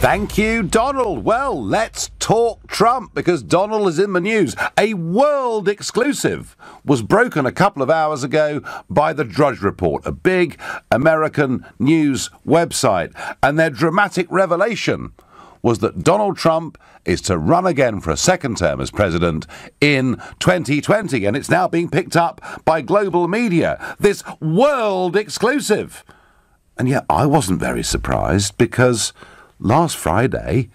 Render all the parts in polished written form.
Thank you, Donald. Well, let's talk Trump, because Donald is in the news. A world exclusive was broken a couple of hours ago by the Drudge Report, a big American news website. And their dramatic revelation was that Donald Trump is to run again for a second term as president in 2020. And it's now being picked up by global media. This world exclusive. And yet I wasn't very surprised, because last Friday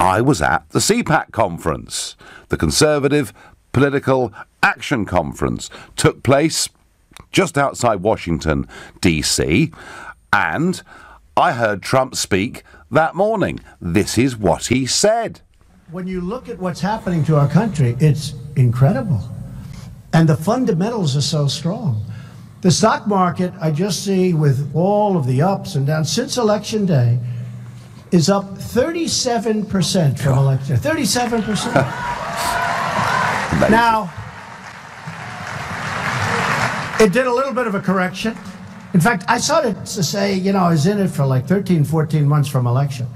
I was at the CPAC conference. The Conservative Political Action Conference took place just outside Washington, D.C., and I heard Trump speak that morning. This is what he said. When you look at what's happening to our country, it's incredible. And the fundamentals are so strong. The stock market, I just see with all of the ups and downs since Election Day, is up 37% from election. 37%. Now, it did a little bit of a correction. In fact, I started to say, you know, I was in it for like 13, 14 months from election.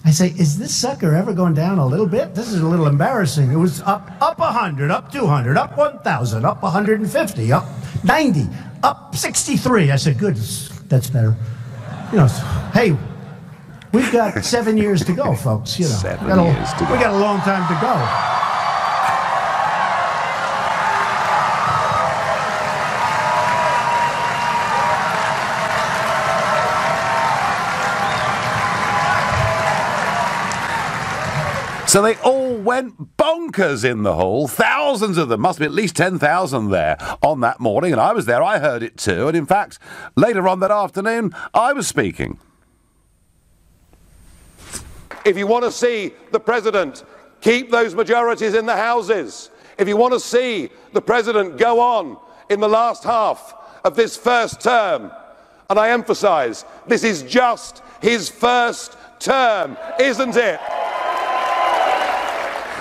I say, is this sucker ever going down a little bit? This is a little embarrassing. It was up 100, up 200, up 1,000, up 150, up 90, up 63. I said, good, that's better. You know, hey, we've got 7 years to go, folks. You know, 7 years to go. We got a long time to go. So they all went bonkers in the hall. Thousands of them. Must be at least 10,000 there on that morning. And I was there. I heard it too. And in fact, later on that afternoon, I was speaking. If you want to see the president keep those majorities in the houses, if you want to see the president go on in the last half of this first term, and I emphasise, this is just his first term, isn't it?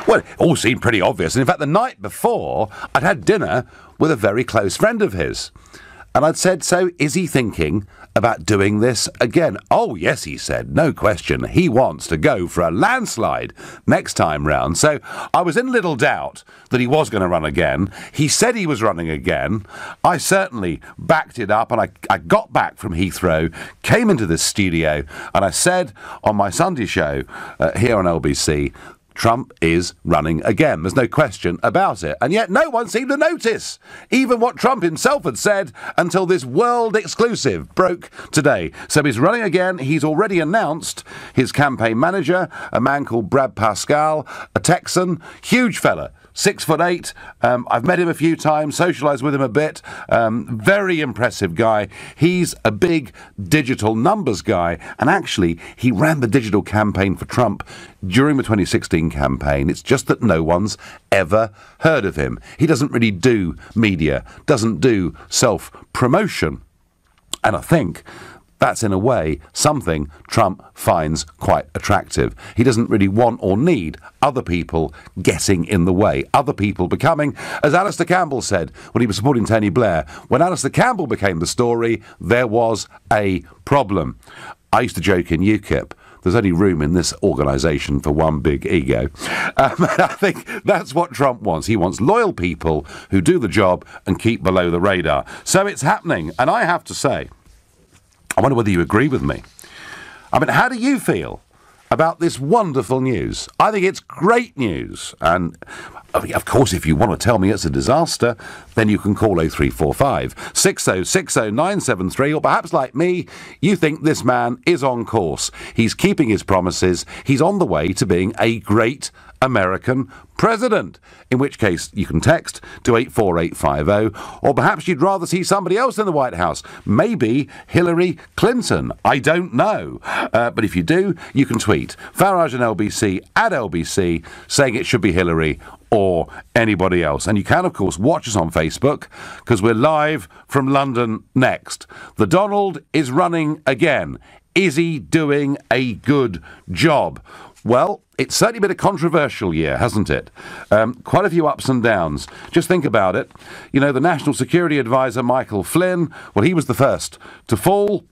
Well, it all seemed pretty obvious. And in fact, the night before, I'd had dinner with a very close friend of his. And I'd said, so is he thinking about doing this again? Oh, yes, he said. No question. He wants to go for a landslide next time round. So I was in little doubt that he was going to run again. He said he was running again. I certainly backed it up. And I got back from Heathrow, came into this studio, and I said on my Sunday show here on LBC, Trump is running again. There's no question about it. And yet no one seemed to notice even what Trump himself had said until this world exclusive broke today. So he's running again. He's already announced his campaign manager, a man called Brad Pascal, a Texan, huge fella. 6'8". I've met him a few times, socialised with him a bit. Very impressive guy. He's a big digital numbers guy. And actually, he ran the digital campaign for Trump during the 2016 campaign. It's just that no one's ever heard of him. He doesn't really do media, doesn't do self-promotion. And I think that's, in a way, something Trump finds quite attractive. He doesn't really want or need other people getting in the way, other people becoming, as Alistair Campbell said when he was supporting Tony Blair, when Alistair Campbell became the story, there was a problem. I used to joke in UKIP, there's only room in this organisation for one big ego. And I think that's what Trump wants. He wants loyal people who do the job and keep below the radar. So it's happening, and I have to say, I wonder whether you agree with me. I mean, how do you feel about this wonderful news? I think it's great news. And, of course, if you want to tell me it's a disaster, then you can call 0345 6060 973. Or perhaps, like me, you think this man is on course. He's keeping his promises. He's on the way to being a great American president, in which case you can text to 84850, or perhaps you'd rather see somebody else in the White House, maybe Hillary Clinton. I don't know. But if you do, you can tweet Farage and LBC at LBC saying it should be Hillary or anybody else. And you can, of course, watch us on Facebook, because we're live from London next. The Donald is running again. Is he doing a good job? Well, it's certainly been a controversial year, hasn't it? Quite a few ups and downs. Just think about it. You know, the National Security Advisor, Michael Flynn, well, he was the first to fall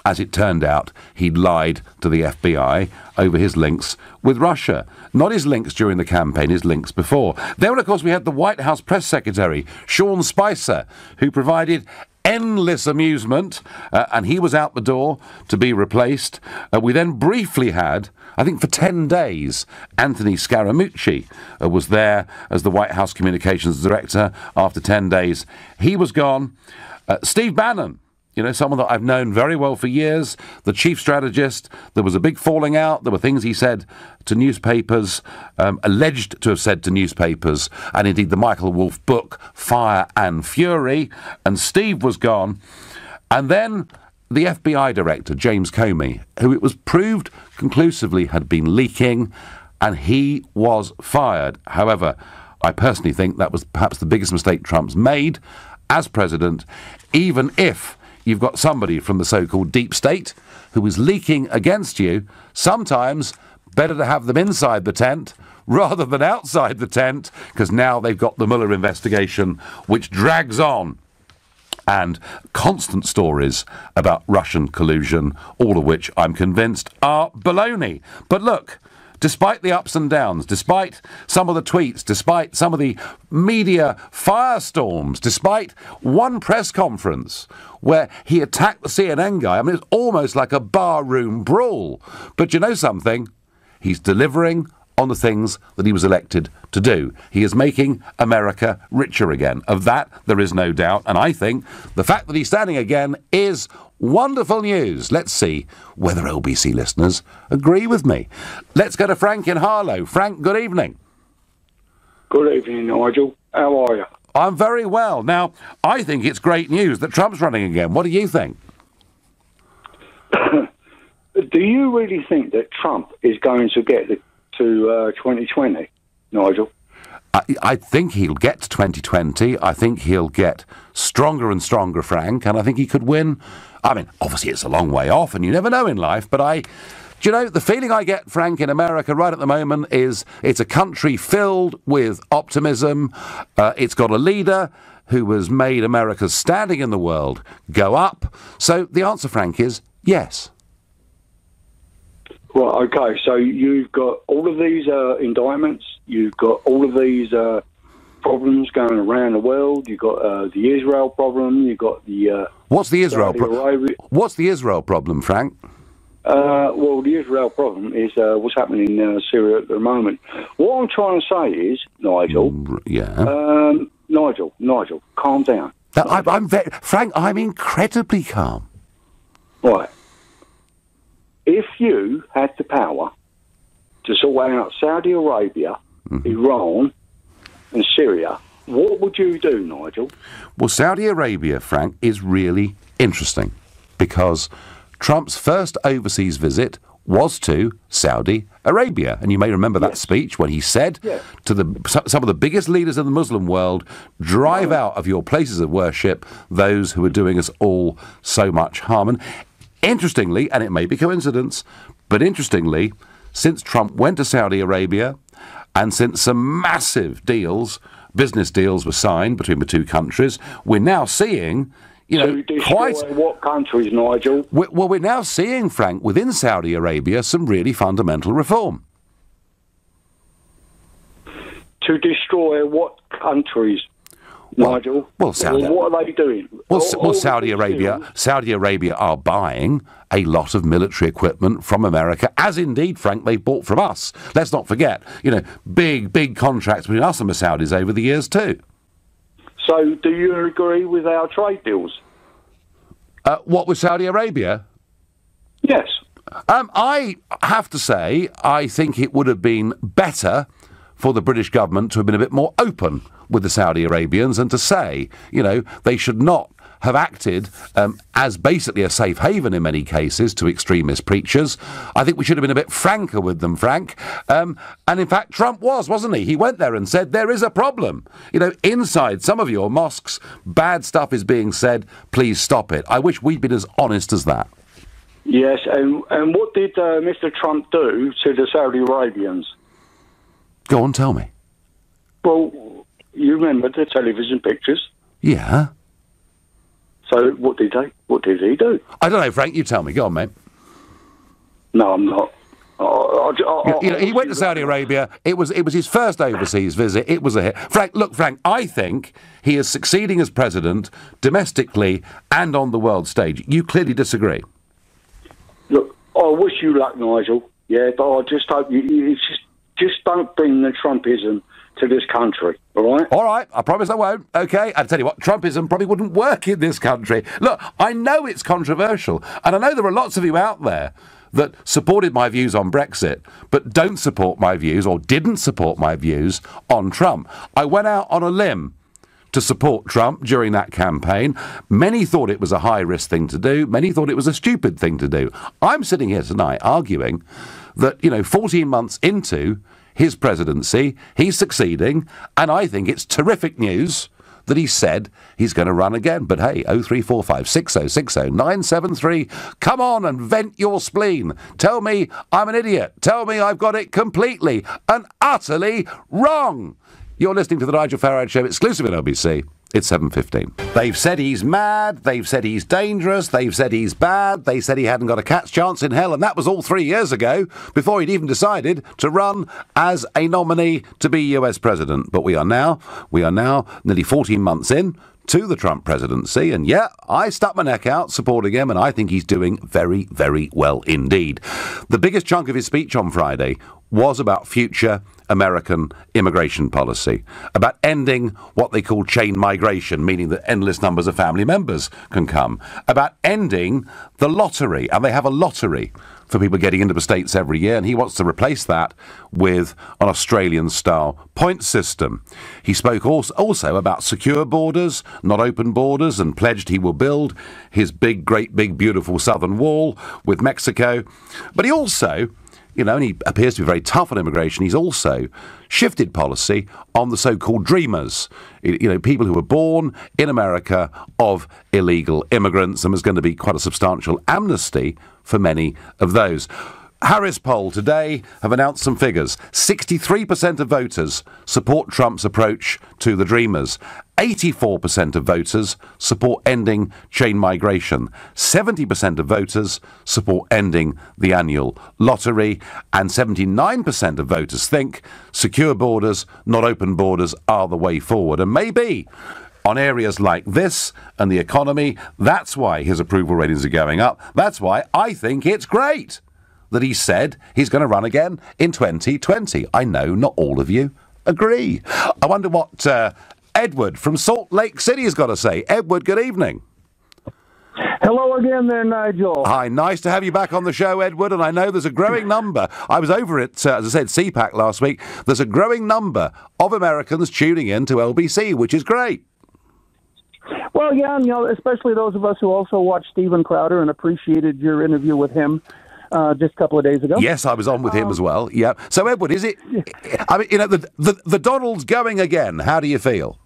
As it turned out, he'd lied to the FBI over his links with Russia. Not his links during the campaign, his links before. Then, of course, we had the White House press secretary, Sean Spicer, who provided endless amusement, and he was out the door to be replaced. We then briefly had, I think for 10 days, Anthony Scaramucci was there as the White House communications director. After 10 days, he was gone. Steve Bannon, you know, someone that I've known very well for years, the chief strategist. There was a big falling out. There were things he said to newspapers, alleged to have said to newspapers, and indeed the Michael Wolff book, Fire and Fury, and Steve was gone. And then the FBI director, James Comey, who it was proved conclusively had been leaking, and he was fired. However, I personally think that was perhaps the biggest mistake Trump's made as president, even if you've got somebody from the so-called deep state who is leaking against you. Sometimes better to have them inside the tent rather than outside the tent, because now they've got the Mueller investigation, which drags on, and constant stories about Russian collusion, all of which I'm convinced are baloney. But look, despite the ups and downs, despite some of the tweets, despite some of the media firestorms, despite one press conference where he attacked the CNN guy, I mean, it's almost like a barroom brawl. But you know something? He's delivering on the things that he was elected to do. He is making America richer again. Of that, there is no doubt. And I think the fact that he's standing again is wonderful news. Let's see whether LBC listeners agree with me. Let's go to Frank in Harlow. Frank, good evening. Good evening, Nigel. How are you? I'm very well. Now, I think it's great news that Trump's running again. What do you think? Do you really think that Trump is going to get to 2020, Nigel? I think he'll get to 2020. I think he'll get stronger and stronger, Frank, and I think he could win. I mean, obviously it's a long way off, and you never know in life, but do you know, the feeling I get, Frank, in America right at the moment is it's a country filled with optimism. It's got a leader who has made America's standing in the world go up. So the answer, Frank, is yes. Right, okay, so you've got all of these indictments, you've got all of these problems going around the world, you've got the Israel problem, you've got the... What's the Israel problem, Frank? Well, the Israel problem is what's happening in Syria at the moment. What I'm trying to say is, Nigel... Nigel, calm down. Frank, I'm incredibly calm. Right. If you had the power to sort out Saudi Arabia, Iran and Syria, what would you do, Nigel? Well, Saudi Arabia, Frank, is really interesting because Trump's first overseas visit was to Saudi Arabia. And you may remember that speech when he said to some of the biggest leaders in the Muslim world, drive out of your places of worship those who are doing us all so much harm. And interestingly, and it may be coincidence, but interestingly, since Trump went to Saudi Arabia and since some massive deals, business deals were signed between the two countries, we're now seeing, you know, what countries, Nigel? We're now seeing, Frank, within Saudi Arabia, some really fundamental reform. To destroy what countries, Nigel? Well, what are they doing? Saudi Arabia are buying a lot of military equipment from America, as indeed, Frank, they bought from us. Let's not forget, you know, big contracts between us and the Saudis over the years too. So, do you agree with our trade deals? What with Saudi Arabia? Yes. I have to say, I think it would have been better for the British government to have been a bit more open with the Saudi Arabians and to say, you know, they should not have acted as basically a safe haven in many cases to extremist preachers. I think we should have been a bit franker with them, Frank. And in fact, Trump wasn't he? He went there and said, there is a problem. You know, inside some of your mosques, bad stuff is being said. Please stop it. I wish we'd been as honest as that. Yes, and what did Mr. Trump do to the Saudi Arabians? Go on, tell me. Well, you remember the television pictures? Yeah. So what did he do? I don't know, Frank. You tell me. Go on, mate. No, I'm not. He went to Saudi Arabia. It was his first overseas visit. It was a hit. Frank, I think he is succeeding as president domestically and on the world stage. You clearly disagree. Look, I wish you luck, Nigel. Yeah, but I just hope you just don't bring the Trumpism to this country, all right? All right, I promise I won't. Okay, I'll tell you what, Trumpism probably wouldn't work in this country. Look, I know it's controversial, and I know there are lots of you out there that supported my views on Brexit, but don't support my views or didn't support my views on Trump. I went out on a limb to support Trump during that campaign. Many thought it was a high-risk thing to do. Many thought it was a stupid thing to do. I'm sitting here tonight arguing that, 14 months into his presidency, he's succeeding, and I think it's terrific news that he said he's going to run again. But hey, 0345 6060 973, come on and vent your spleen. Tell me I'm an idiot. Tell me I've got it completely and utterly wrong. You're listening to the Nigel Farage Show, exclusive at LBC. It's 7:15. They've said he's mad, they've said he's dangerous, they've said he's bad, they said he hadn't got a cat's chance in hell, and that was all 3 years ago, before he'd even decided to run as a nominee to be US president. But we are now nearly 14 months in to the Trump presidency, and yeah, I stuck my neck out supporting him, and I think he's doing very, very well indeed. The biggest chunk of his speech on Friday was about future American immigration policy, about ending what they call chain migration, meaning that endless numbers of family members can come, about ending the lottery, and they have a lottery for people getting into the States every year, and he wants to replace that with an Australian-style point system. He spoke also about secure borders, not open borders, and pledged he will build his great big, beautiful southern wall with Mexico. But he also, and he appears to be very tough on immigration, he's also shifted policy on the so-called dreamers, people who were born in America of illegal immigrants, and there's going to be quite a substantial amnesty for many of those. Harris poll today have announced some figures. 63% of voters support Trump's approach to the dreamers. 84% of voters support ending chain migration. 70% of voters support ending the annual lottery. And 79% of voters think secure borders, not open borders, are the way forward. And maybe on areas like this and the economy, that's why his approval ratings are going up. That's why I think it's great that he said he's going to run again in 2020. I know not all of you agree. I wonder what Edward from Salt Lake City has got to say. Edward, good evening. Hello again there, Nigel. Hi, nice to have you back on the show, Edward, and I know there's a growing number. I was over at, as I said, CPAC last week. There's a growing number of Americans tuning in to LBC, which is great. Well, yeah, especially those of us who also watched Steven Crowder and appreciated your interview with him just a couple of days ago. Yes, I was on with him as well. Yeah. So, Edward, is it? I mean, the Donald's going again. How do you feel?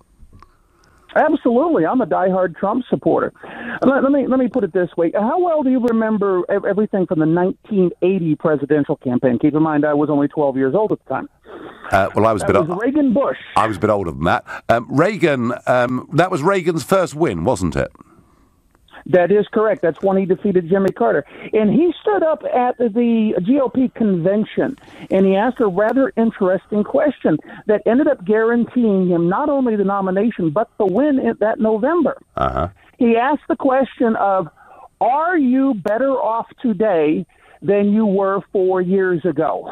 Absolutely, I'm a diehard Trump supporter. Let me put it this way: how well do you remember everything from the 1980 presidential campaign? Keep in mind, I was only 12 years old at the time. Well, I was a bit. Reagan Bush. I was a bit older than that. Reagan. That was Reagan's first win, wasn't it? That is correct. That's when he defeated Jimmy Carter. And he stood up at the GOP convention, and he asked a rather interesting question that ended up guaranteeing him not only the nomination, but the win that November. Uh-huh. He asked the question of, are you better off today than you were 4 years ago?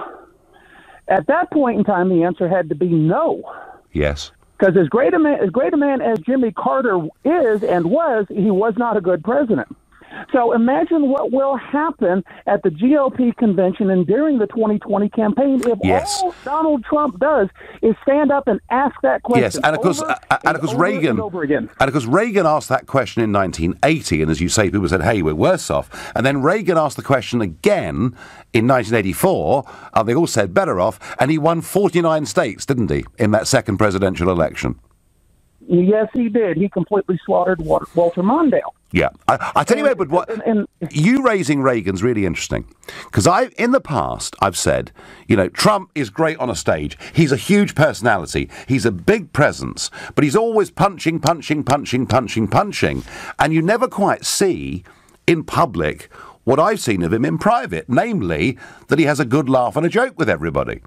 At that point in time, the answer had to be no. Yes. Because as great a man as Jimmy Carter is and was, he was not a good president. So imagine what will happen at the GOP convention and during the 2020 campaign if all Donald Trump does is stand up and ask that question. Yes, and of course Reagan asked that question in 1980, and as you say, people said, "Hey, we're worse off." And then Reagan asked the question again in 1984, and they all said better off, and he won 49 states, didn't he, in that second presidential election? Yes, he did. He completely slaughtered Walter Mondale. Yeah. I tell you, Edward, you raising Reagan's really interesting. Because in the past, I've said, Trump is great on a stage. He's a huge personality. He's a big presence. But he's always punching. And you never quite see in public what I've seen of him in private, namely that he has a good laugh and a joke with everybody.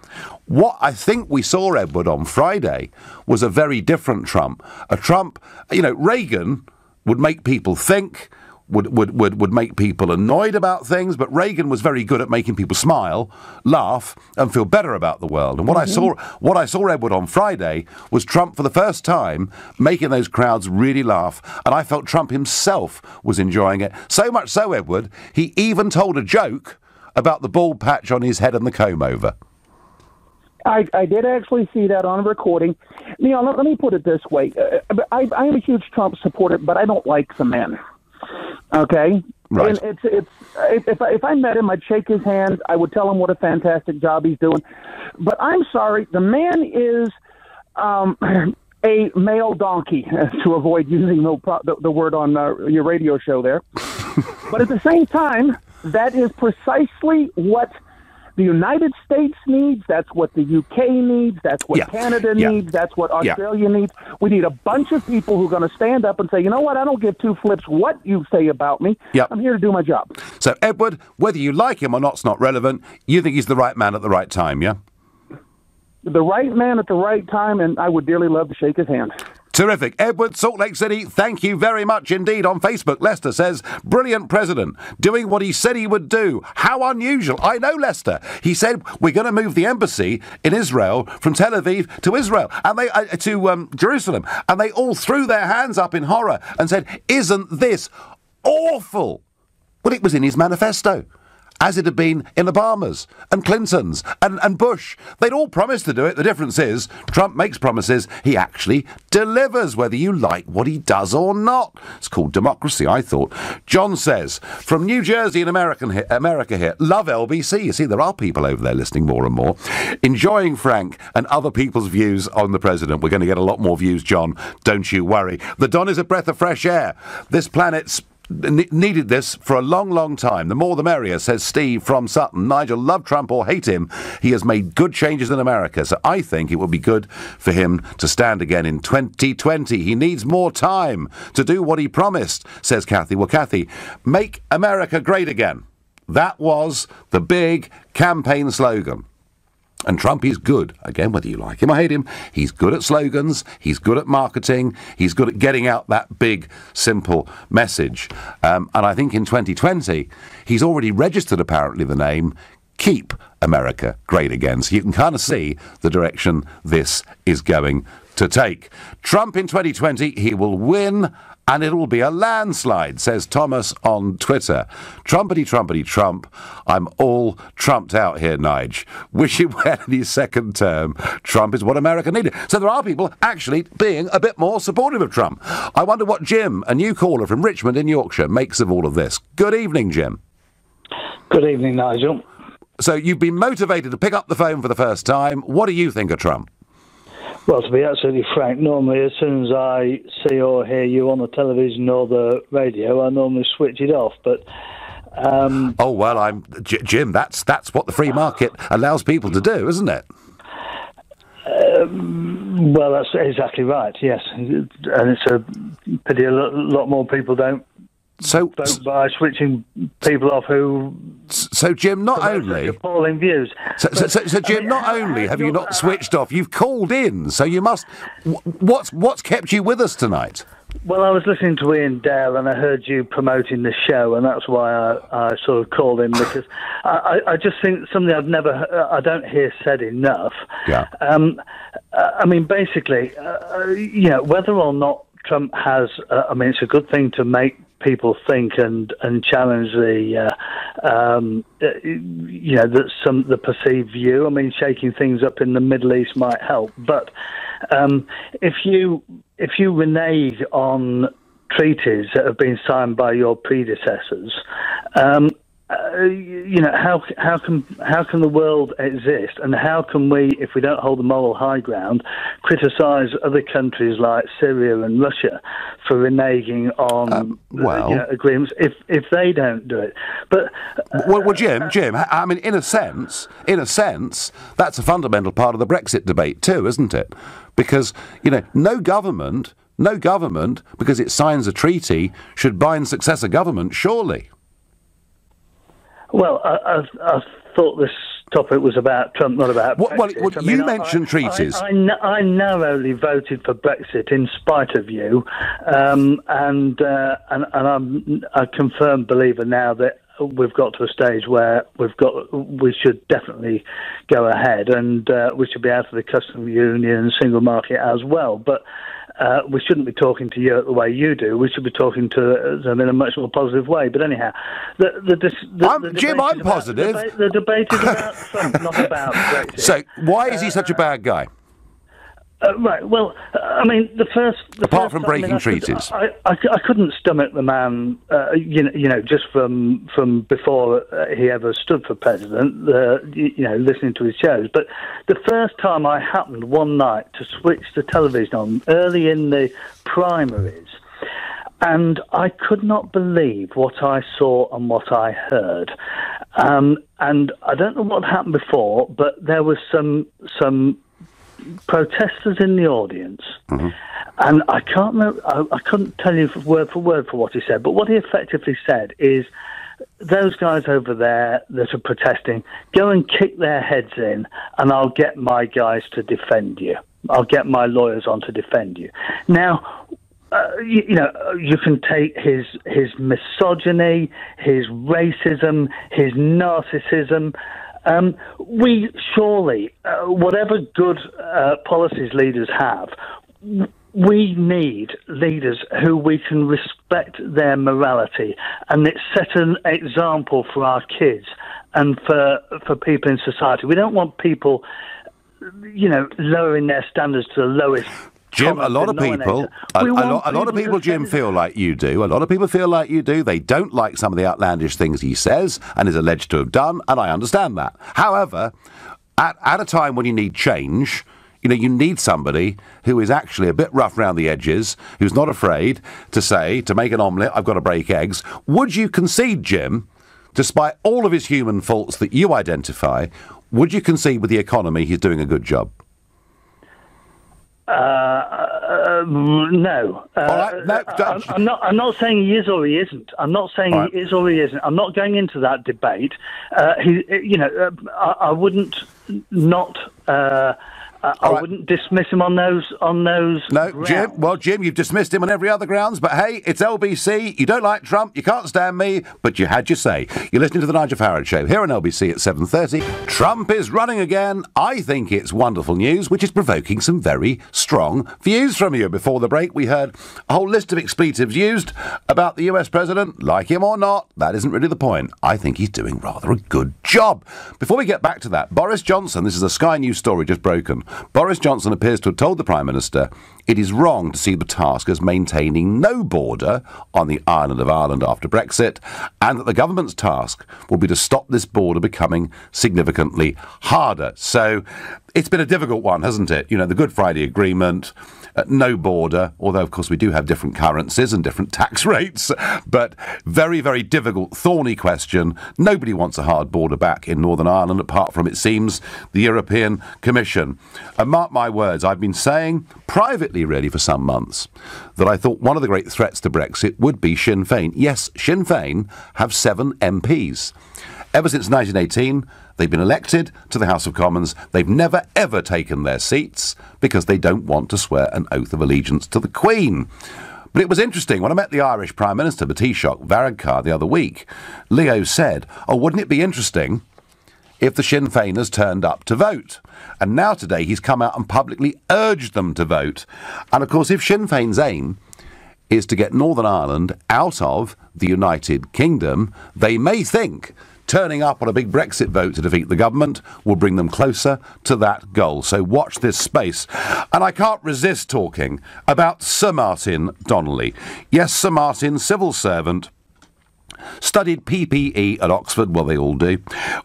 What I think we saw, Edward, on Friday was a very different Trump. A Trump, Reagan would make people think, would make people annoyed about things, but Reagan was very good at making people smile, laugh, and feel better about the world. And what I saw, Edward, on Friday was Trump for the first time making those crowds really laugh, and I felt Trump himself was enjoying it. So much so, Edward, he even told a joke about the bald patch on his head and the comb over. I did actually see that on a recording. Let me put it this way. I am a huge Trump supporter, but I don't like the man. Okay? Right. And if I met him, I'd shake his hand. I would tell him what a fantastic job he's doing. But I'm sorry, the man is a male donkey, to avoid using the word on your radio show there. But at the same time, that is precisely what the United States needs. That's what the UK needs. That's what Canada needs. That's what Australia needs. We need a bunch of people who are going to stand up and say, you know what, I don't give two flips what you say about me. Yep. I'm here to do my job. So, Edward, whether you like him or not's not relevant. You think he's the right man at the right time, yeah? The right man at the right time, and I would dearly love to shake his hand. Terrific. Edward, Salt Lake City, thank you very much indeed. On Facebook, Lester says, brilliant president, doing what he said he would do. How unusual. I know, Lester. He said, we're going to move the embassy in Israel from Tel Aviv to Israel, and to Jerusalem. And they all threw their hands up in horror and said, isn't this awful? Well, it was in his manifesto, as it had been in Obama's and Clinton's and Bush. They'd all promised to do it. The difference is Trump makes promises. He actually delivers, whether you like what he does or not. It's called democracy, I thought. John says, from New Jersey in America here, love LBC. You see, there are people over there listening more and more. Enjoying Frank and other people's views on the president. We're going to get a lot more views, John. Don't you worry. The Don is a breath of fresh air. This planet's needed this for a long, long time. The more the merrier, says Steve from Sutton. Nigel, love Trump or hate him, he has made good changes in America, so I think it would be good for him to stand again in 2020. He needs more time to do what he promised, says Kathy. Well, Kathy, make America great again. That was the big campaign slogan. And Trump is good, again, whether you like him or hate him, he's good at slogans, he's good at marketing, he's good at getting out that big, simple message. And I think in 2020, he's already registered, apparently, the name Keep America Great Again. So you can kind of see the direction this is going to take. Trump in 2020, he will win, and it will be a landslide, says Thomas on Twitter. Trumpety, trumpety, Trump. I'm all trumped out here, Nige. Wish him well in his second term. Trump is what America needed. So there are people actually being a bit more supportive of Trump. I wonder what Jim, a new caller from Richmond in Yorkshire, makes of all of this. Good evening, Jim. Good evening, Nigel. So you've been motivated to pick up the phone for the first time. What do you think of Trump? Well, to be absolutely frank, normally as soon as I see or hear you on the television or the radio, I normally switch it off. But oh well, Jim. That's what the free market allows people to do, isn't it? Well, that's exactly right. Yes, and it's a pity a lot more people don't. So by switching people off who. So Jim, not only appalling views. So Jim, not only have you not switched off, you've called in. So you must. What's kept you with us tonight? Well, I was listening to Ian Dale and I heard you promoting the show, and that's why I sort of called in, because I just think something I don't hear said enough. Yeah. I mean, basically, whether or not Trump has, it's a good thing to make people think and challenge the the perceived view. I mean, shaking things up in the Middle East might help, but if you renege on treaties that have been signed by your predecessors, how can the world exist, and how can we, if we don't hold the moral high ground, criticise other countries like Syria and Russia for reneging on agreements if they don't do it? But Jim, I mean, in a sense, that's a fundamental part of the Brexit debate too, isn't it? Because no government, because it signs a treaty, should bind successor government, surely. Well, I thought this topic was about Trump, not about Brexit. You mentioned treaties. I narrowly voted for Brexit in spite of you, and I'm a confirmed believer now that we've got to a stage where we should definitely go ahead, and we should be out of the customs union and single market as well. But we shouldn't be talking to Europe the way you do. We should be talking to them in a much more positive way. But anyhow, Jim, I'm positive. The debate is about Trump, not about Brexit. So why is he such a bad guy? Right. Well, I mean, apart from breaking treaties, I couldn't stomach the man. Just from before he ever stood for president. Listening to his shows. But the first time I happened one night to switch the television on early in the primaries, and I could not believe what I saw and what I heard. And I don't know what happened before, but there was some protesters in the audience, and I can't remember, I couldn't tell you word for word for what he said, but what he effectively said is, those guys over there that are protesting, go and kick their heads in, and I'll get my guys to defend you. I'll get my lawyers on to defend you. Now, you can take his misogyny, his racism, his narcissism. We surely, whatever good policies leaders have, we need leaders who we can respect their morality, and it set an example for our kids and for people in society. We don't want people, lowering their standards to the lowest. Jim, a lot of people, Jim, feel like you do. A lot of people feel like you do. They don't like some of the outlandish things he says and is alleged to have done, and I understand that. However, at a time when you need change, you need somebody who is actually a bit rough around the edges, who's not afraid to make an omelette, I've got to break eggs. Would you concede, Jim, despite all of his human faults that you identify, would you concede with the economy he's doing a good job? No. All right. No, I'm not saying he is or he isn't. I'm not saying he is or he isn't. I'm not going into that debate. I wouldn't not. I wouldn't dismiss him on those. No, grounds. Jim. Well, Jim, you've dismissed him on every other grounds. But hey, it's LBC. You don't like Trump. You can't stand me. But you had your say. You're listening to the Nigel Farage Show here on LBC at 7:30. Trump is running again. I think it's wonderful news, which is provoking some very strong views from you. Before the break, we heard a whole list of expletives used about the US president. Like him or not, that isn't really the point. I think he's doing rather a good job. Before we get back to that, Boris Johnson. This is a Sky News story just broken. Boris Johnson appears to have told the Prime Minister it is wrong to see the task as maintaining no border on the island of Ireland after Brexit, and that the government's task will be to stop this border becoming significantly harder. So it's been a difficult one, hasn't it? The Good Friday Agreement, no border, although, of course, we do have different currencies and different tax rates, but very, very difficult, thorny question. Nobody wants a hard border back in Northern Ireland, apart from, it seems, the European Commission. And mark my words, I've been saying, privately really for some months, that I thought one of the great threats to Brexit would be Sinn Féin. Yes, Sinn Féin have 7 MPs. Ever since 1918, they've been elected to the House of Commons. They've never, ever taken their seats because they don't want to swear an oath of allegiance to the Queen. But it was interesting. When I met the Irish Prime Minister, the Taoiseach Varadkar, the other week, Leo said, wouldn't it be interesting if the Sinn Féiners turned up to vote? And now today he's come out and publicly urged them to vote. And of course, if Sinn Féin's aim is to get Northern Ireland out of the United Kingdom, they may think turning up on a big Brexit vote to defeat the government will bring them closer to that goal. So watch this space. And I can't resist talking about Sir Martin Donnelly. Yes, Sir Martin, civil servant, studied PPE at Oxford, well, they all do,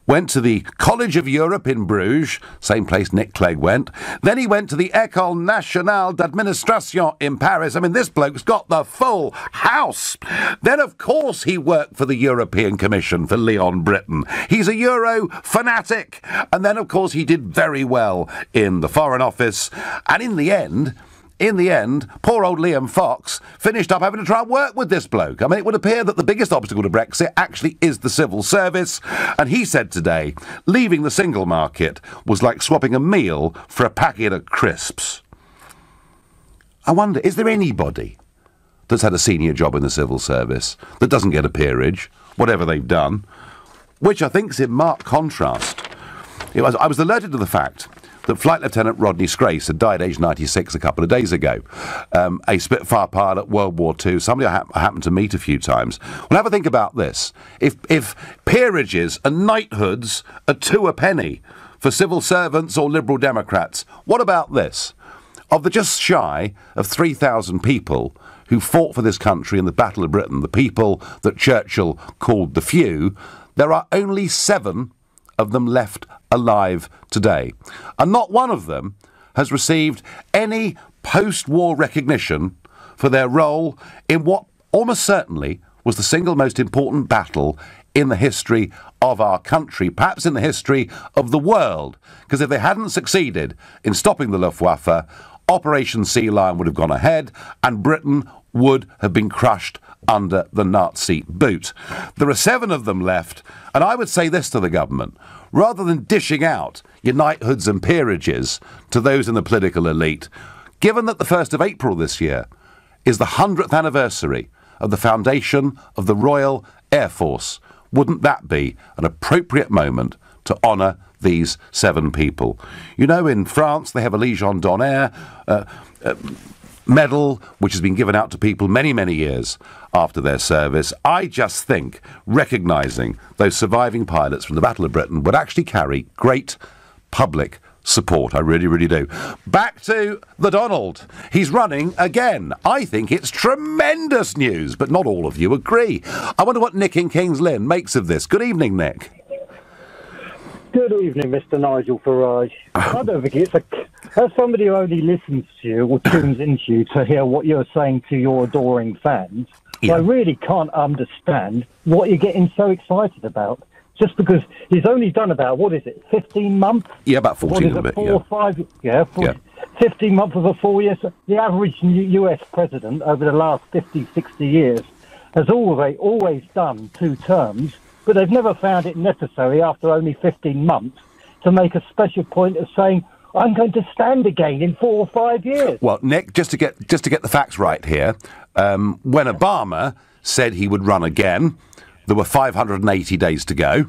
went to the College of Europe in Bruges, same place Nick Clegg went. Then he went to the École Nationale d'Administration in Paris. I mean, this bloke's got the full house. Then, of course, he worked for the European Commission for Leon Britton. He's a Euro fanatic. And then, of course, he did very well in the Foreign Office. And in the end, poor old Liam Fox finished up having to try and work with this bloke. I mean, it would appear that the biggest obstacle to Brexit actually is the civil service. And he said today, leaving the single market was like swapping a meal for a packet of crisps. I wonder, is there anybody that's had a senior job in the civil service that doesn't get a peerage, whatever they've done, which I think is in marked contrast? I was alerted to the fact that Flight Lieutenant Rodney Scrace had died aged 96 a couple of days ago. A Spitfire pilot, World War II, somebody I happened to meet a few times. Well, have a think about this. If peerages and knighthoods are 2 a penny for civil servants or Liberal Democrats, what about this? Of the just shy of 3,000 people who fought for this country in the Battle of Britain, the people that Churchill called the few, there are only 7 of them left alive today. And not one of them has received any post-war recognition for their role in what almost certainly was the single most important battle in the history of our country, perhaps in the history of the world. Because if they hadn't succeeded in stopping the Luftwaffe, Operation Sea Lion would have gone ahead and Britain would have been crushed under the Nazi boot. There are 7 of them left, and I would say this to the government. Rather than dishing out your knighthoods and peerages to those in the political elite, given that the 1st of April this year is the 100th anniversary of the foundation of the Royal Air Force, wouldn't that be an appropriate moment to honour these 7 people? You know, in France, they have a Légion d'honneur medal, which has been given out to people many, many years after their service. I just think recognising those surviving pilots from the Battle of Britain would actually carry great public support. I really, really do. Back to the Donald. He's running again. I think it's tremendous news, but not all of you agree. I wonder what Nick in King's Lynn makes of this. Good evening, Nick. Good evening, Mr. Nigel Farage. I don't think it's as somebody who only listens to you or tunes into you to hear what you're saying to your adoring fans, I really can't understand what you're getting so excited about. Just because he's only done about, 15 months? Yeah, about 14 a bit, 4 or 5, 15 months of a 4 years. The average US president over the last 50, 60 years has always done 2 terms, but they've never found it necessary after only 15 months to make a special point of saying, I'm going to stand again in 4 or 5 years. Well, Nick, just to get the facts right here, when Obama said he would run again, there were 580 days to go,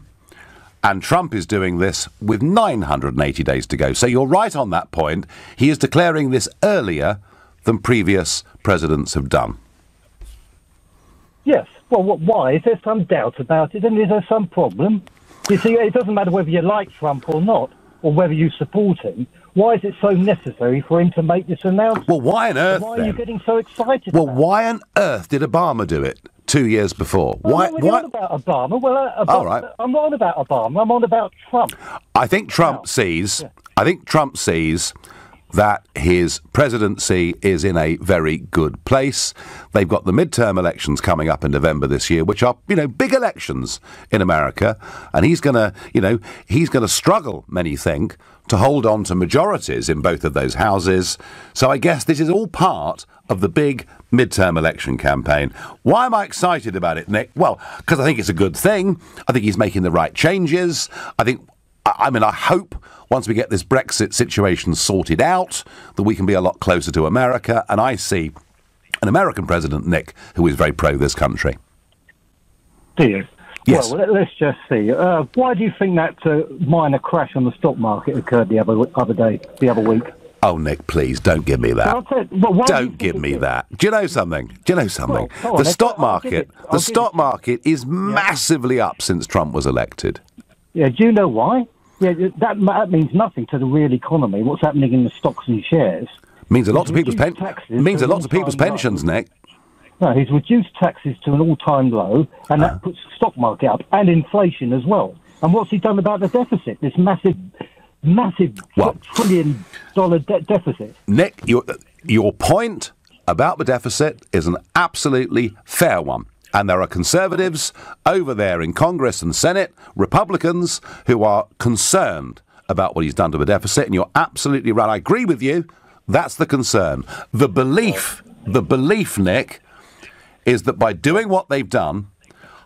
and Trump is doing this with 980 days to go. So you're right on that point. He is declaring this earlier than previous presidents have done. Yes. Well, why? Is there some doubt about it, and is there some problem? You see, it doesn't matter whether you like Trump or not, or whether you support him. Why is it so necessary for him to make this announcement? Well, why on earth, Why are you getting so excited Well, about why on earth did Obama do it 2 years before? Why? I'm not about Obama. Well, all right. I'm not on about Obama. I'm on about Trump. I think Trump sees that his presidency is in a very good place. They've got the midterm elections coming up in November this year, which are, big elections in America. And he's going to struggle, many think, to hold on to majorities in both of those houses. So I guess this is all part of the big midterm election campaign. Why am I excited about it, Nick? Well, because I think it's a good thing. I think he's making the right changes. I hope once we get this Brexit situation sorted out, that we can be a lot closer to America. And I see an American president, Nick, who is very pro this country. Do you? Yes. Well, let's just see. Why do you think that minor crash on the stock market occurred the other week? Oh, Nick, please, don't give me that. Don't give me that. Do you know something? The stock market is massively up since Trump was elected. Yeah, do you know why? Yeah, that means nothing to the real economy. What's happening in the stocks and shares means a lot to people's pensions, Nick. No, he's reduced taxes to an all-time low, and that puts the stock market up, and inflation as well. And what's he done about the deficit? This massive trillion-dollar deficit. Nick, your point about the deficit is an absolutely fair one. And there are Conservatives over there in Congress and Senate, Republicans, who are concerned about what he's done to the deficit. And you're absolutely right. I agree with you. That's the concern. The belief, Nick, is that by doing what they've done,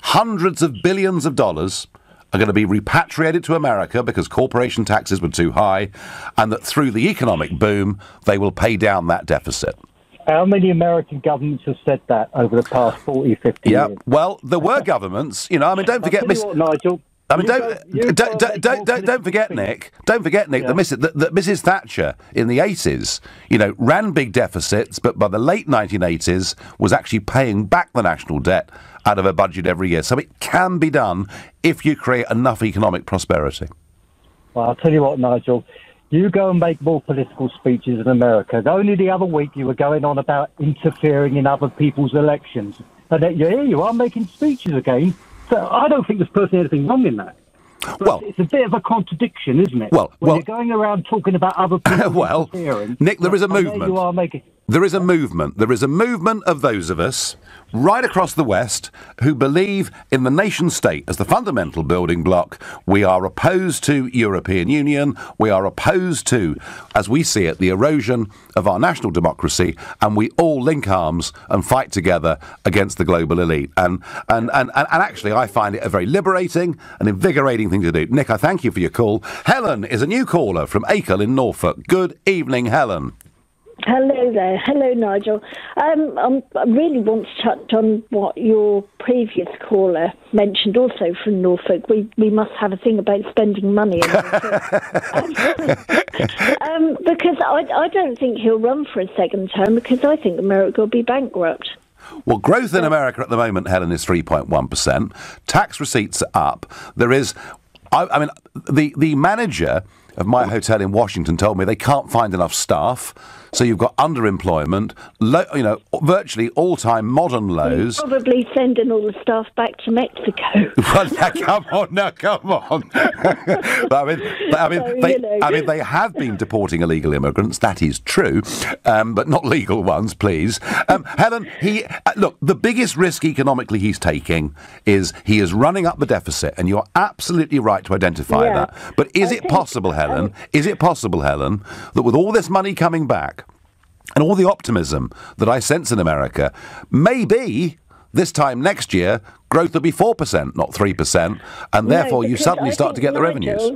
hundreds of billions of dollars are going to be repatriated to America because corporation taxes were too high, and that through the economic boom, they will pay down that deficit. How many American governments have said that over the past 40, 50 years? Yeah, well, there were governments, you know, I mean, don't forget... Nigel, I mean, don't forget, Nick. Don't forget, Nick, that Mrs. Thatcher in the 80s, you know, ran big deficits, but by the late 1980s was actually paying back the national debt out of her budget every year. So it can be done if you create enough economic prosperity. Well, I'll tell you what, Nigel. You go and make more political speeches in America. Only the other week you were going on about interfering in other people's elections, and here you are making speeches again. So I don't think there's personally anything wrong in that. But it's a bit of a contradiction, isn't it? When you're going around talking about other people interfering. Nick, there is a movement. You are making... There is a movement. There is a movement of those of us right across the West who believe in the nation state as the fundamental building block. We are opposed to European Union. We are opposed to, as we see it, the erosion of our national democracy, and we all link arms and fight together against the global elite. And actually, I find it a very liberating and invigorating thing to do. Nick, I thank you for your call. Helen is a new caller from Acle in Norfolk. Good evening, Helen. Hello there. Hello, Nigel. I really want to touch on what your previous caller mentioned also from Norfolk. We must have a thing about spending money in Norfolk. Because I don't think he'll run for a second term, because I think America will be bankrupt. Well, growth in America at the moment, Helen, is 3.1%. Tax receipts are up. There is... I mean, the manager of my hotel in Washington told me they can't find enough staff, so you've got underemployment, virtually all-time modern lows. Probably sending all the staff back to Mexico. Well, now, come on. I mean, they have been deporting illegal immigrants. That is true, but not legal ones, please. Helen, look, the biggest risk economically he's taking is he is running up the deficit, and you're absolutely right to identify that. But is it possible, Helen, that with all this money coming back and all the optimism that I sense in America, maybe this time next year growth will be 4%, not 3%, and therefore you suddenly start to get the revenues?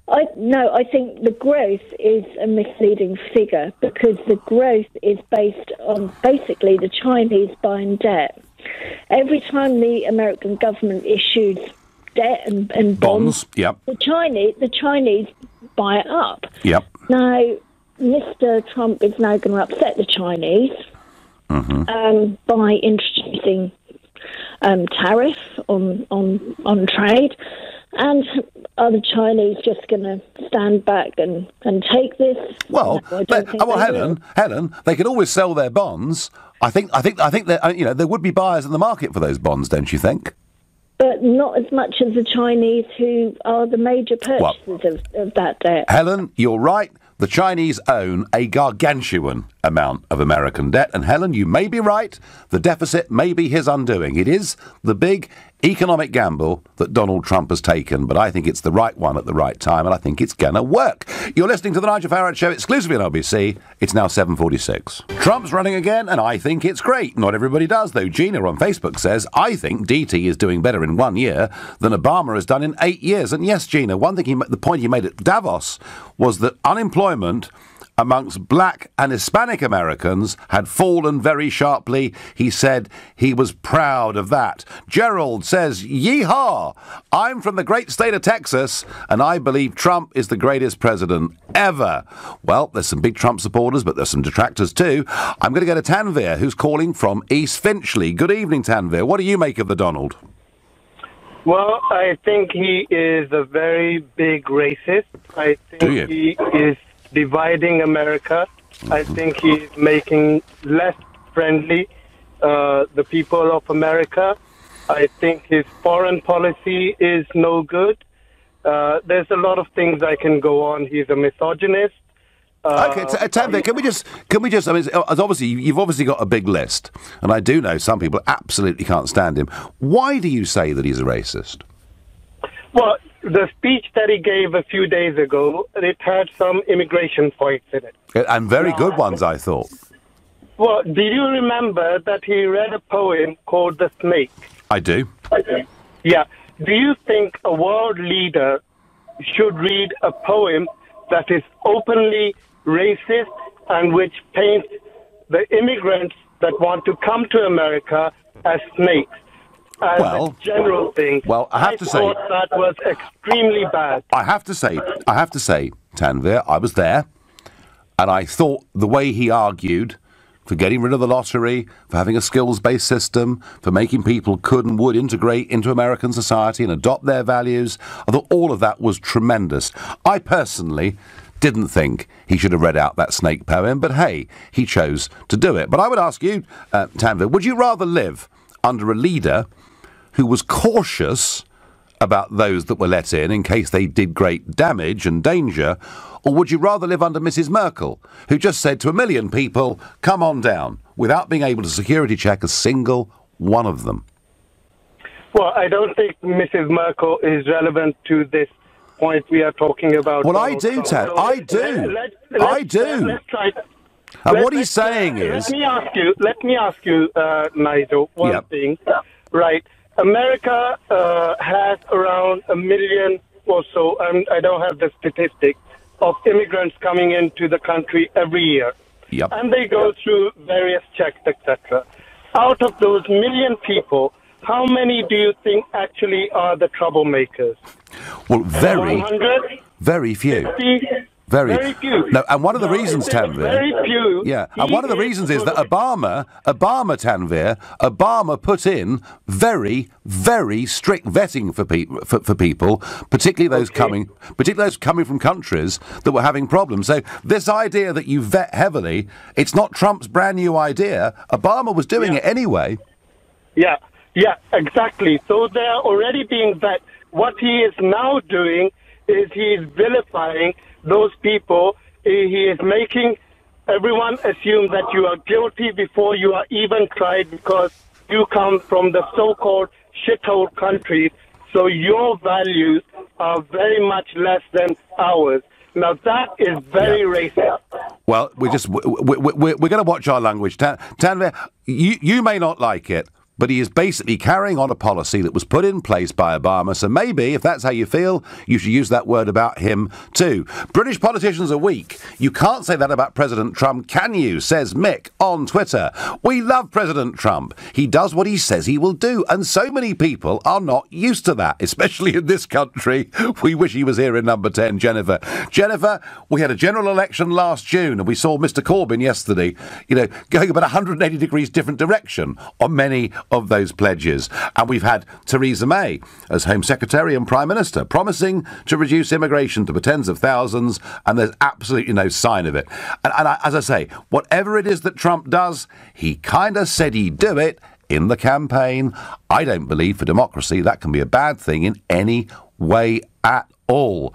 I think the growth is a misleading figure, because the growth is based on basically the Chinese buying debt. Every time the American government issues debt and bonds, the Chinese buy it up. Now, Mr. Trump is now going to upset the Chinese by introducing tariff on trade. And are the Chinese just going to stand back and take this? Well, Helen, they can always sell their bonds. I think that there would be buyers in the market for those bonds, don't you think? But not as much as the Chinese, who are the major purchasers of that debt. Helen, you're right. The Chinese own a gargantuan amount of American debt. And Helen, you may be right. The deficit may be his undoing. It is the big economic gamble that Donald Trump has taken, but I think it's the right one at the right time, and I think it's going to work. You're listening to the Nigel Farage Show exclusively on LBC. It's now 7:46. Trump's running again, and I think it's great. Not everybody does, though. Gina on Facebook says, I think DT is doing better in 1 year than Obama has done in 8 years. And yes, Gina, the point he made at Davos was that unemployment amongst black and Hispanic Americans had fallen very sharply. He said he was proud of that. Gerald says, yeehaw! I'm from the great state of Texas, and I believe Trump is the greatest president ever. Well, there's some big Trump supporters, but there's some detractors too. I'm going to go to Tanvir, who's calling from East Finchley. Good evening, Tanvir. What do you make of the Donald? Well, I think he is a very big racist. I think he is dividing America. I think he's making less friendly the people of America. I think his foreign policy is no good. There's a lot of things I can go on. He's a misogynist. Okay, Tanvir, can we just? I mean, you've obviously got a big list, and I do know some people absolutely can't stand him. Why do you say that he's a racist? Well, the speech that he gave a few days ago, it had some immigration points in it. And very good ones, I thought. Well, do you remember that he read a poem called The Snake? I do. Yeah. Do you think a world leader should read a poem that is openly racist and which paints the immigrants that want to come to America as snakes? As a general thing. Well, I have to say that was extremely bad. I have to say, Tanvir, I was there, and I thought the way he argued for getting rid of the lottery, for having a skills-based system, for making people could and would integrate into American society and adopt their values, I thought all of that was tremendous. I personally didn't think he should have read out that snake poem, but hey, he chose to do it. But I would ask you, Tanvir, would you rather live under a leader who was cautious about those that were let in case they did great damage and danger, or would you rather live under Mrs. Merkel, who just said to 1 million people, come on down, without being able to security check a single one of them? Well, I don't think Mrs. Merkel is relevant to this point we are talking about. Well, I do, Ted. I do. I do. Let's try. And what he's saying is... Let me ask you, Nigel, one thing. Right. America has around 1 million or so, and I don't have the statistics, of immigrants coming into the country every year. Yep. And they go through various checks, etc. Out of those 1 million people, how many do you think actually are the troublemakers? Well, very 100? Very few. 50? Very few. No, and one of the reasons, Tanvir... Very few. Yeah, and one of the reasons is that Obama, Tanvir, put in very, very strict vetting for people, particularly those coming from countries that were having problems. So this idea that you vet heavily, it's not Trump's brand new idea. Obama was doing it anyway. Yeah, exactly. So they're already being vet. What he is now doing is he is vilifying those people. He is making everyone assume that you are guilty before you are even tried because you come from the so-called shithole countries, so your values are very much less than ours. Now that is very racist. Well, we're going to watch our language. Tanvir, you may not like it, but he is basically carrying on a policy that was put in place by Obama, so maybe, if that's how you feel, you should use that word about him too. British politicians are weak. You can't say that about President Trump, can you? Says Mick on Twitter. We love President Trump. He does what he says he will do, and so many people are not used to that, especially in this country. We wish he was here in number 10, Jennifer. Jennifer, we had a general election last June, and we saw Mr. Corbyn yesterday, going about 180 degrees different direction on many of those pledges. And we've had Theresa May as Home Secretary and Prime Minister promising to reduce immigration to the tens of thousands, and there's absolutely no sign of it. And as I say, whatever it is that Trump does, he kind of said he'd do it in the campaign. I don't believe for democracy that can be a bad thing in any way at all.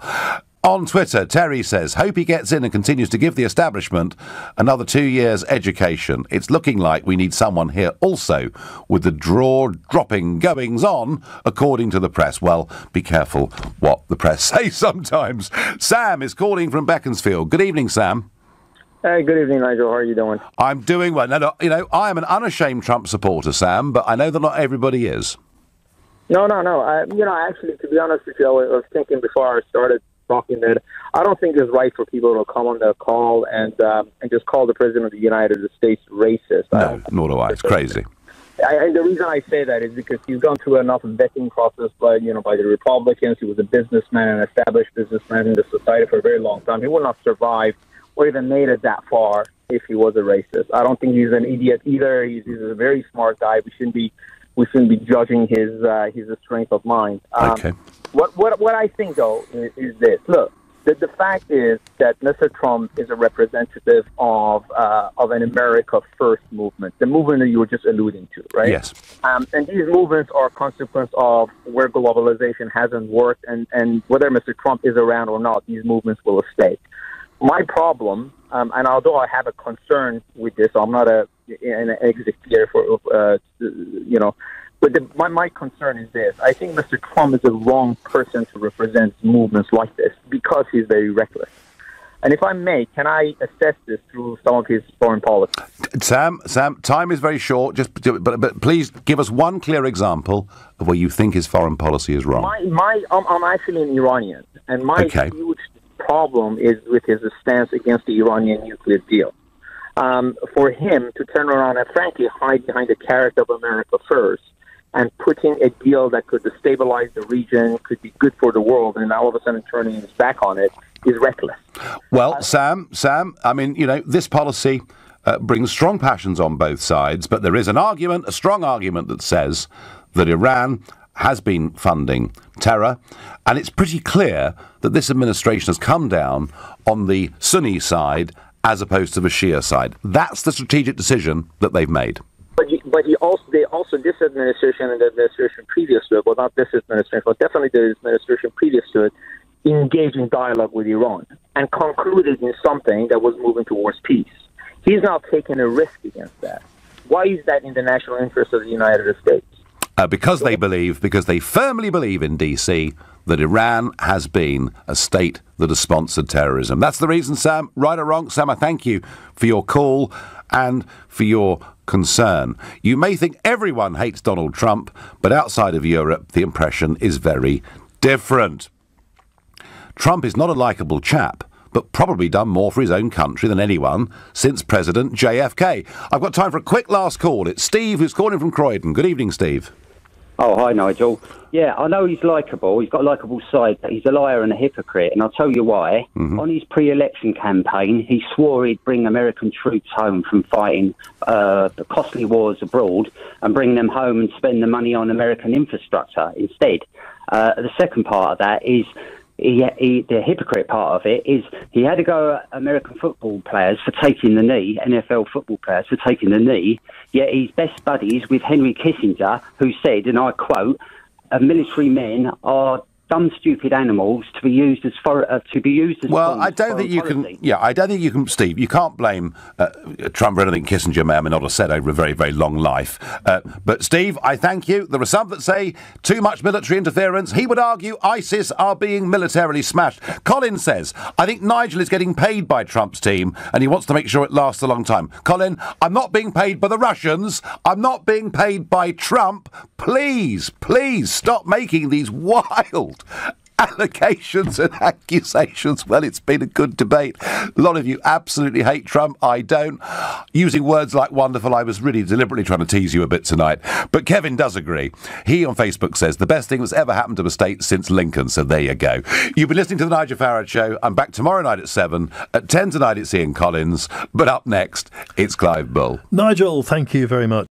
On Twitter, Terry says, hope he gets in and continues to give the establishment another 2 years education. It's looking like we need someone here also with the draw-dropping goings-on, according to the press. Well, be careful what the press say sometimes. Sam is calling from Beaconsfield. Good evening, Sam. Hey, good evening, Nigel. How are you doing? I'm doing well. No, I am an unashamed Trump supporter, Sam, but I know that not everybody is. No. Actually, to be honest with you, I was thinking before I started talking that I don't think it's right for people to come on the call and just call the President of the United States racist. No, nor do I. It's crazy. The reason I say that is because he's gone through enough vetting process by the Republicans. He was a businessman, an established businessman in the society for a very long time. He would not survive or even made it that far if he was a racist. I don't think he's an idiot either. He's a very smart guy. We shouldn't be judging his strength of mind. Okay. What I think, though, is this. Look, The fact is that Mr. Trump is a representative of an America First movement, the movement that you were just alluding to, right? Yes. And these movements are a consequence of where globalization hasn't worked, and whether Mr. Trump is around or not, these movements will stay. My problem, and although I have a concern with this, I'm not an exit here for, but my concern is this. I think Mr. Trump is the wrong person to represent movements like this because he's very reckless. And if I may, can I assess this through some of his foreign policy? Sam, time is very short. But please give us one clear example of where you think his foreign policy is wrong. I'm actually an Iranian, and my huge problem is with his stance against the Iranian nuclear deal. For him to turn around and frankly hide behind the character of America First and putting a deal that could destabilize the region, could be good for the world, and all of a sudden turning his back on it is reckless. Well, Sam, I mean, this policy brings strong passions on both sides, but there is a strong argument that says that Iran has been funding terror, and it's pretty clear that this administration has come down on the Sunni side as opposed to the Shia side. That's the strategic decision that they've made. But this administration and the administration previous to it, well, not this administration, but definitely the administration previous to it, engaged in dialogue with Iran and concluded in something that was moving towards peace. He's now taking a risk against that. Why is that in the national interest of the United States? Because they firmly believe in DC that Iran has been a state that has sponsored terrorism. That's the reason, Sam. Right or wrong, Sam, I thank you for your call and for your concern. You may think everyone hates Donald Trump, but outside of Europe, the impression is very different. Trump is not a likeable chap, but probably done more for his own country than anyone since President JFK. I've got time for a quick last call. It's Steve, who's calling from Croydon. Good evening, Steve. Oh, hi, Nigel. Yeah, I know he's likeable. He's got a likeable side, but he's a liar and a hypocrite, and I'll tell you why. Mm-hmm. On his pre-election campaign, he swore he'd bring American troops home from fighting the costly wars abroad and bring them home and spend the money on American infrastructure instead. The second part of that is the hypocrite part of it is he had to go at American football players for taking the knee, NFL football players for taking the knee, yet he's best buddies with Henry Kissinger, who said, and I quote, military men are dumb, stupid animals to be used as well, I don't think you policy. I don't think you can, Steve. You can't blame Trump for anything Kissinger may or may not have said over a very, very long life. But Steve, I thank you. There are some that say too much military interference. He would argue ISIS are being militarily smashed. Colin says, I think Nigel is getting paid by Trump's team and he wants to make sure it lasts a long time. Colin, I'm not being paid by the Russians. I'm not being paid by Trump. Please stop making these wild allegations and accusations. Well, it's been a good debate. A lot of you absolutely hate Trump. I don't. Using words like wonderful, I was really deliberately trying to tease you a bit tonight. But Kevin does agree. He on Facebook says, the best thing that's ever happened to the state since Lincoln. So there you go. You've been listening to the Nigel Farage Show. I'm back tomorrow night at 7. At 10 tonight, it's Ian Collins. But up next, it's Clive Bull. Nigel, thank you very much.